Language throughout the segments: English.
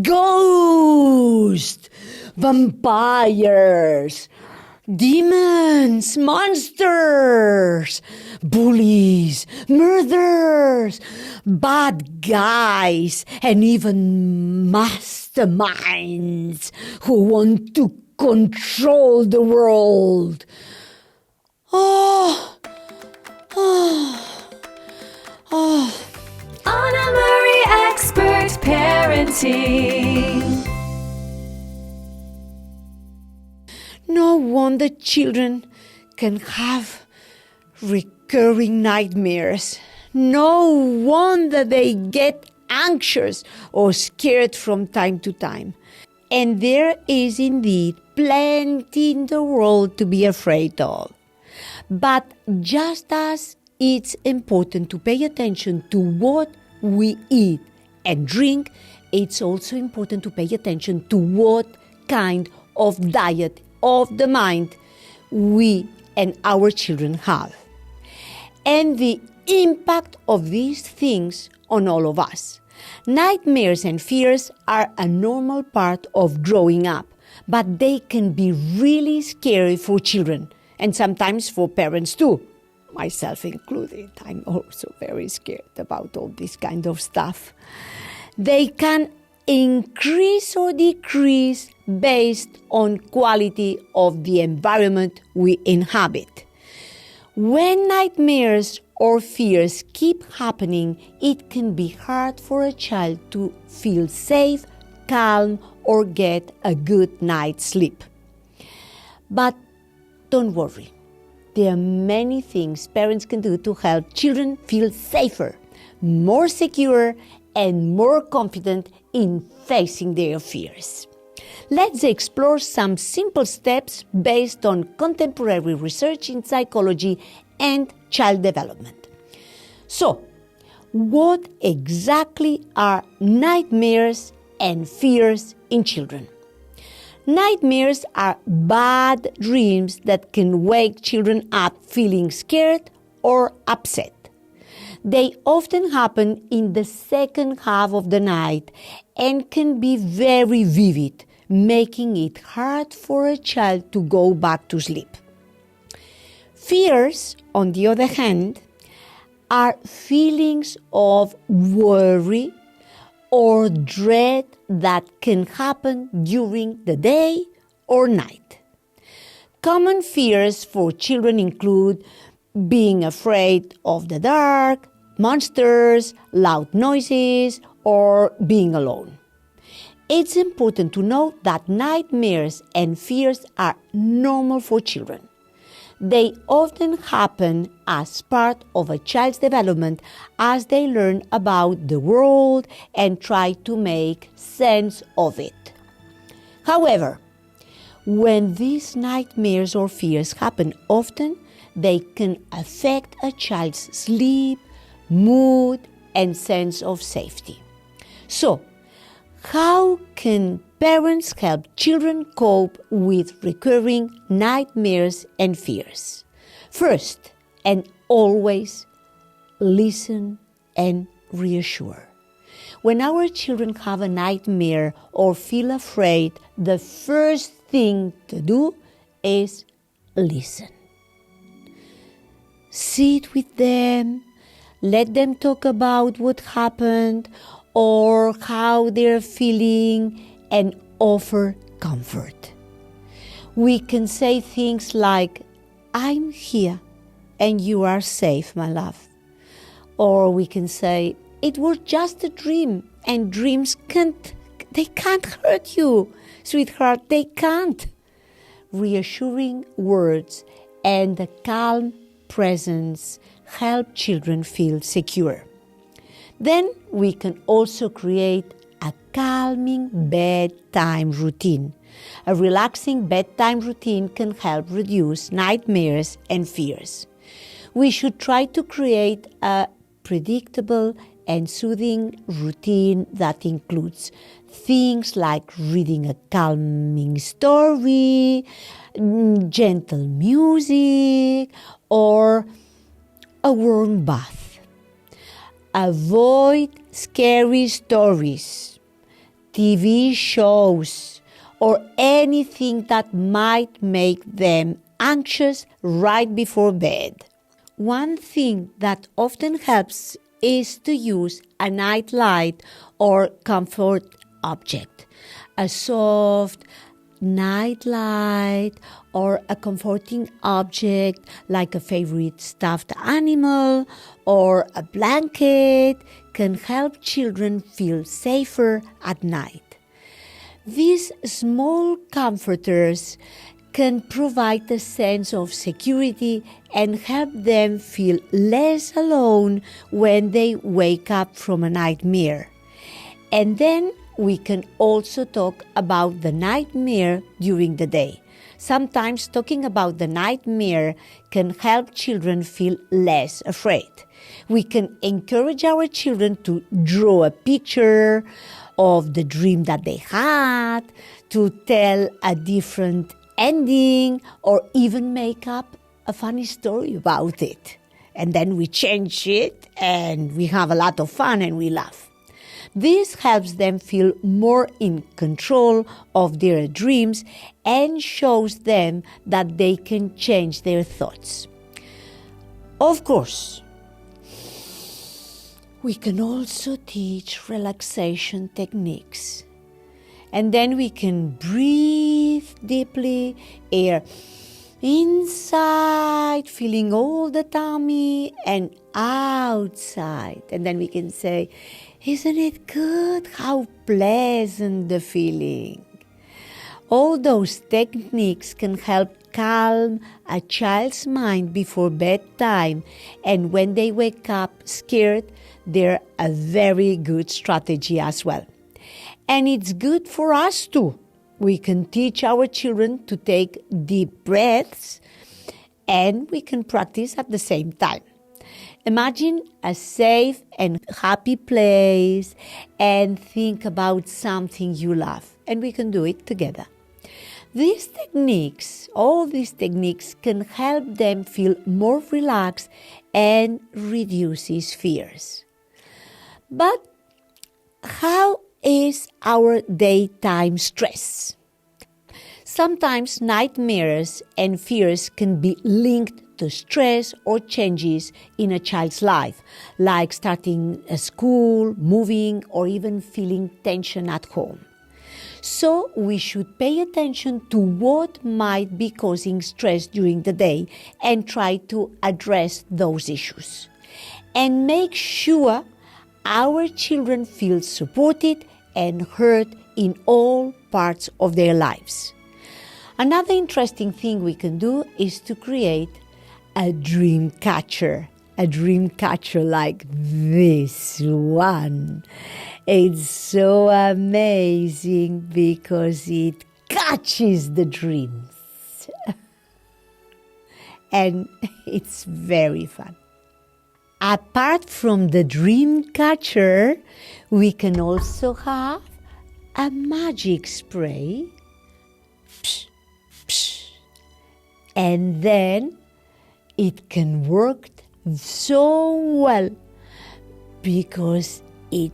Ghosts, vampires, demons, monsters, bullies, murderers, bad guys, and even masterminds who want to control the world. Anna Marie Expert Parenting. No wonder children can have recurring nightmares. No wonder they get anxious or scared from time to time. And there is indeed plenty in the world to be afraid of. But just as it's important to pay attention to what we eat and drink, it's also important to pay attention to what kind of diet of the mind we and our children have, and the impact of these things on all of us. Nightmares and fears are a normal part of growing up, but they can be really scary for children and sometimes for parents too, myself included. I'm also very scared about all this kind of stuff. They can increase or decrease based on quality of the environment we inhabit. When nightmares or fears keep happening, it can be hard for a child to feel safe, calm, or get a good night's sleep. But don't worry. There are many things parents can do to help children feel safer, more secure, and more confident in facing their fears. Let's explore some simple steps based on contemporary research in psychology and child development. So, what exactly are nightmares and fears in children? Nightmares are bad dreams that can wake children up feeling scared or upset. They often happen in the second half of the night and can be very vivid, making it hard for a child to go back to sleep. Fears, on the other hand, are feelings of worry or dread that can happen during the day or night. Common fears for children include being afraid of the dark, monsters, loud noises, or being alone. It's important to note that nightmares and fears are normal for children. They often happen as part of a child's development as they learn about the world and try to make sense of it. However, when these nightmares or fears happen often, they can affect a child's sleep, mood, and sense of safety. So, how can parents help children cope with recurring nightmares and fears? First, and always, listen and reassure. When our children have a nightmare or feel afraid, the first thing to do is listen. Sit with them, let them talk about what happened or how they're feeling, and offer comfort. We can say things like, "I'm here and you are safe, my love." Or we can say, "It was just a dream and dreams can't hurt you, sweetheart, they can't." Reassuring words and a calm presence help children feel secure. Then we can also create a calming bedtime routine. A relaxing bedtime routine can help reduce nightmares and fears. We should try to create a predictable and soothing routine that includes things like reading a calming story, gentle music, or a warm bath. Avoid scary stories. TV shows, or anything that might make them anxious right before bed. One thing that often helps is to use a night light or comfort object. A soft night light or a comforting object like a favorite stuffed animal or a blanket can help children feel safer at night. These small comforters can provide a sense of security and help them feel less alone when they wake up from a nightmare. And then we can also talk about the nightmare during the day. Sometimes talking about the nightmare can help children feel less afraid. We can encourage our children to draw a picture of the dream that they had, to tell a different ending, or even make up a funny story about it. And then we change it and we have a lot of fun and we laugh. This helps them feel more in control of their dreams and shows them that they can change their thoughts. Of course, we can also teach relaxation techniques. And then we can breathe deeply, air inside, feeling all the tummy, and outside. And then we can say, isn't it good? How pleasant the feeling. All those techniques can help calm a child's mind before bedtime, and when they wake up scared, they're a very good strategy as well. And it's good for us too. We can teach our children to take deep breaths, and we can practice at the same time. Imagine a safe and happy place and think about something you love, and we can do it together. All these techniques can help them feel more relaxed and reduces fears. But how is our daytime stress? Sometimes nightmares and fears can be linked to stress or changes in a child's life, like starting a school, moving, or even feeling tension at home. So we should pay attention to what might be causing stress during the day and try to address those issues. And make sure our children feel supported and heard in all parts of their lives. Another interesting thing we can do is to create a dream catcher like this one. It's so amazing because it catches the dreams. And it's very fun. Apart from the dream catcher, we can also have a magic spray. Psh, psh. And then it can work so well because it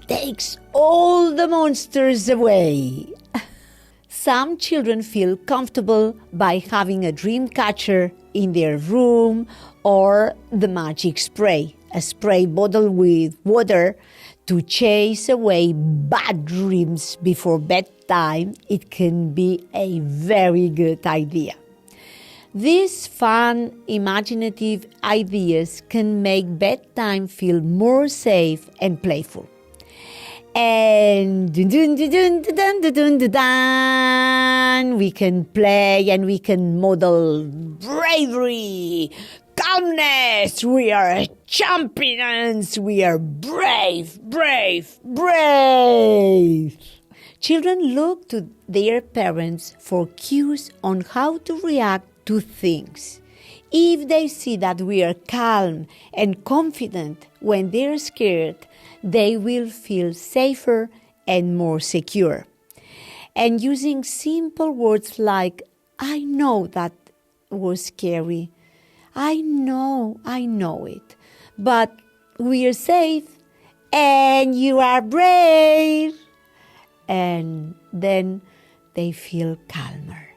takes all the monsters away. Some children feel comfortable by having a dream catcher in their room or the magic spray, a spray bottle with water to chase away bad dreams before bedtime. It can be a very good idea. These fun, imaginative ideas can make bedtime feel more safe and playful. And we can play and we can model bravery, calmness. We are champions. We are brave, brave, brave. Children look to their parents for cues on how to react to things. If they see that we are calm and confident when they're scared, they will feel safer and more secure. And using simple words like, I know that was scary. I know it. But we are safe and you are brave. and then they feel calmer.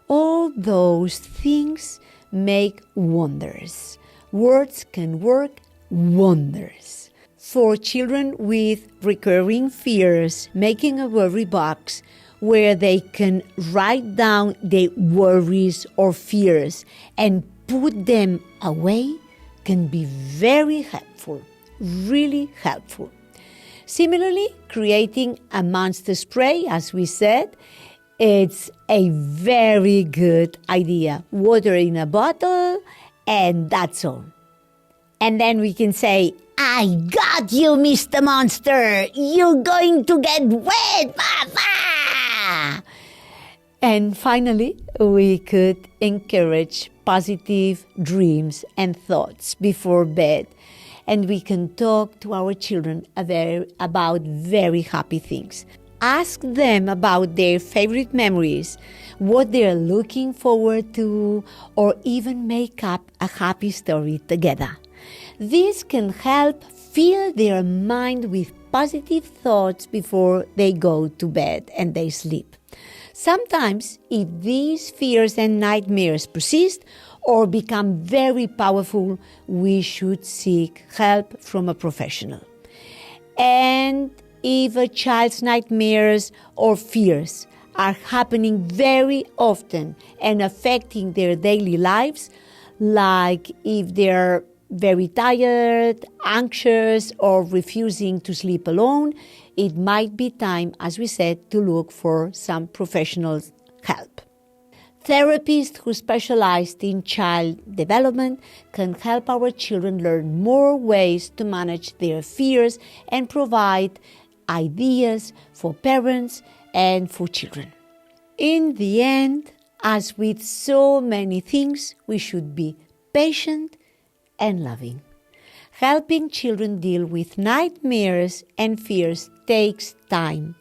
All those things make wonders. Words can work wonders. For children with recurring fears, making a worry box where they can write down their worries or fears and put them away can be very helpful, really helpful. Similarly, creating a monster spray, as we said, it's a very good idea. Water in a bottle, and that's all. And then we can say, I got you, Mr. Monster. You're going to get wet, Papa. And finally, we could encourage positive dreams and thoughts before bed. And we can talk to our children about very happy things. Ask them about their favorite memories, what they're looking forward to, or even make up a happy story together. This can help fill their mind with positive thoughts before they go to bed and they sleep. Sometimes, if these fears and nightmares persist or become very powerful, we should seek help from a professional. And if a child's nightmares or fears are happening very often and affecting their daily lives, like if they're very tired, anxious, or refusing to sleep alone, it might be time, as we said, to look for some professional help. Therapists who specialize in child development can help our children learn more ways to manage their fears and provide ideas for parents and for children. In the end, as with so many things, we should be patient and loving. Helping children deal with nightmares and fears takes time,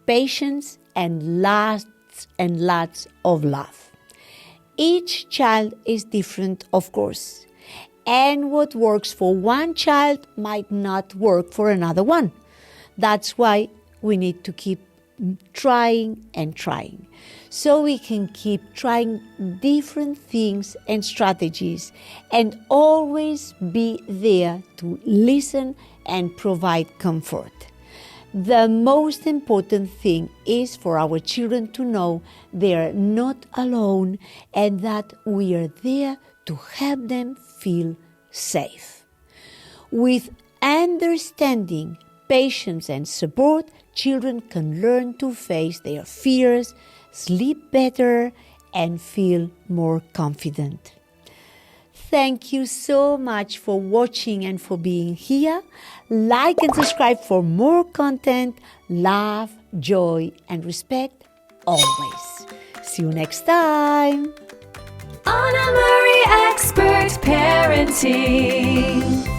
patience, and lots of love. Each child is different, of course, and what works for one child might not work for another one. That's why we need to keep trying and trying, so we can keep trying different things and strategies and always be there to listen and provide comfort. The most important thing is for our children to know they are not alone and that we are there to help them feel safe. With understanding, patience, and support, children can learn to face their fears, sleep better, and feel more confident. Thank you so much for watching and for being here. Like and subscribe for more content. Love, joy, and respect always. See you next time. Anna Marie Expert Parenting.